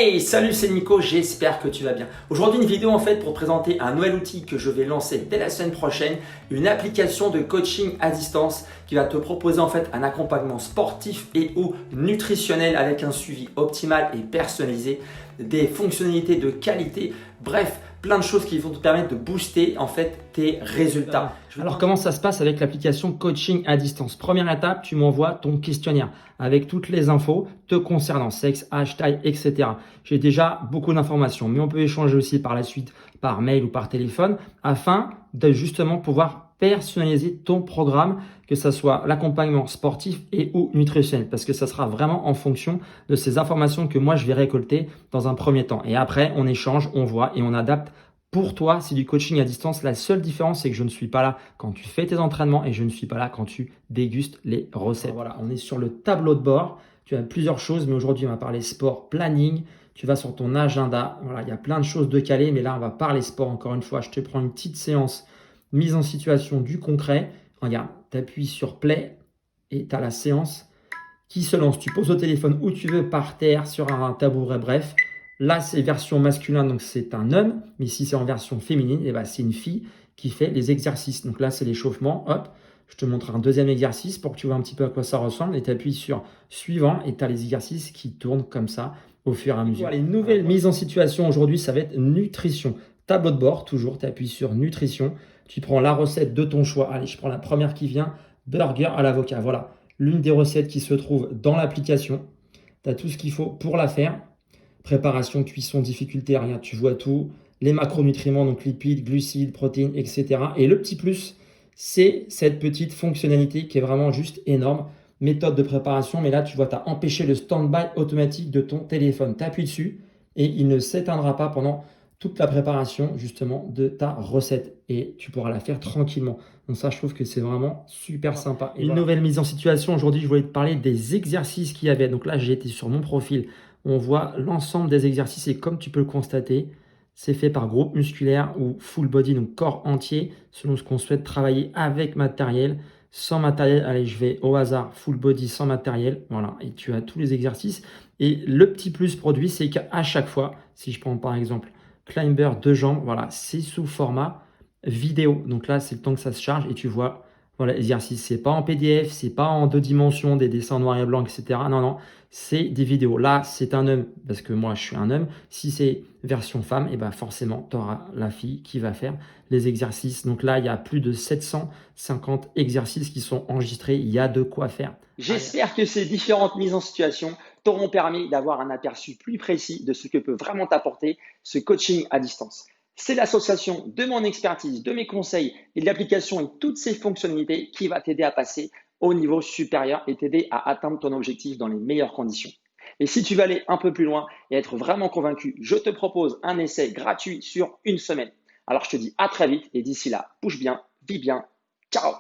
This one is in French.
Hey, salut, c'est Nico, j'espère que tu vas bien. Aujourd'hui, une vidéo en fait pour te présenter un nouvel outil que je vais lancer dès la semaine prochaine, une application de coaching à distance qui va te proposer en fait un accompagnement sportif et ou nutritionnel avec un suivi optimal et personnalisé, des fonctionnalités de qualité, bref, plein de choses qui vont te permettre de booster en fait tes résultats. Alors comment ça se passe avec l'application coaching à distance? Première étape, tu m'envoies ton questionnaire avec toutes les infos te concernant, sexe, âge, taille, etc. J'ai déjà beaucoup d'informations, mais on peut échanger aussi par la suite par mail ou par téléphone afin de justement pouvoir personnaliser ton programme, que ce soit l'accompagnement sportif et ou nutritionnel, parce que ça sera vraiment en fonction de ces informations que moi je vais récolter dans un premier temps. Et après, on échange, on voit et on adapte. Pour toi, c'est du coaching à distance. La seule différence, c'est que je ne suis pas là quand tu fais tes entraînements et je ne suis pas là quand tu dégustes les recettes. Voilà, on est sur le tableau de bord. Tu as plusieurs choses, mais aujourd'hui, on va parler sport, planning. Tu vas sur ton agenda. Voilà, il y a plein de choses de calé, mais là, on va parler sport. Encore une fois, je te prends une petite séance mise en situation du concret. Regarde, tu appuies sur play et tu as la séance qui se lance. Tu poses au téléphone où tu veux, par terre, sur un tabouret, bref. Là, c'est version masculin, donc c'est un homme. Mais si c'est en version féminine, eh ben, c'est une fille qui fait les exercices. Donc là, c'est l'échauffement. Hop, je te montre un deuxième exercice pour que tu vois un petit peu à quoi ça ressemble. Et tu appuies sur suivant et tu as les exercices qui tournent comme ça au fur et à mesure. Les nouvelles mises en situation aujourd'hui, ça va être nutrition. Tableau de bord, toujours, tu appuies sur nutrition. Tu prends la recette de ton choix. Allez, je prends la première qui vient. Burger à l'avocat. Voilà, l'une des recettes qui se trouve dans l'application. Tu as tout ce qu'il faut pour la faire. Préparation, cuisson, difficulté, rien, tu vois tout. Les macronutriments, donc lipides, glucides, protéines, etc. Et le petit plus, c'est cette petite fonctionnalité qui est vraiment juste énorme. Méthode de préparation, mais là, tu vois, tu as empêché le stand-by automatique de ton téléphone. Tu appuies dessus et il ne s'éteindra pas pendant toute la préparation justement de ta recette et tu pourras la faire tranquillement. Donc ça, je trouve que c'est vraiment super sympa. Et une nouvelle mise en situation. Aujourd'hui, je voulais te parler des exercices qu'il y avait. Donc là, j'ai été sur mon profil. On voit l'ensemble des exercices et comme tu peux le constater, c'est fait par groupe musculaire ou full body, donc corps entier, selon ce qu'on souhaite travailler avec matériel. Sans matériel, allez, je vais au hasard, full body sans matériel. Voilà, et tu as tous les exercices. Et le petit plus produit, c'est qu'à chaque fois, si je prends par exemple climber 2 jambes, voilà, c'est sous format vidéo. Donc là, c'est le temps que ça se charge et tu vois, voilà, l'exercice. C'est pas en PDF, c'est pas en 2 dimensions, des dessins noir et blanc, etc. Non, non, c'est des vidéos. Là, c'est un homme parce que moi, je suis un homme. Si c'est version femme, et ben forcément, tu auras la fille qui va faire les exercices. Donc là, il y a plus de 750 exercices qui sont enregistrés. Il y a de quoi faire. J'espère que ces différentes mises en situation t'auront permis d'avoir un aperçu plus précis de ce que peut vraiment t'apporter ce coaching à distance. C'est l'association de mon expertise, de mes conseils et de l'application et toutes ces fonctionnalités qui va t'aider à passer au niveau supérieur et t'aider à atteindre ton objectif dans les meilleures conditions. Et si tu veux aller un peu plus loin et être vraiment convaincu, je te propose un essai gratuit sur une semaine. Alors je te dis à très vite et d'ici là, bouge bien, vis bien, ciao!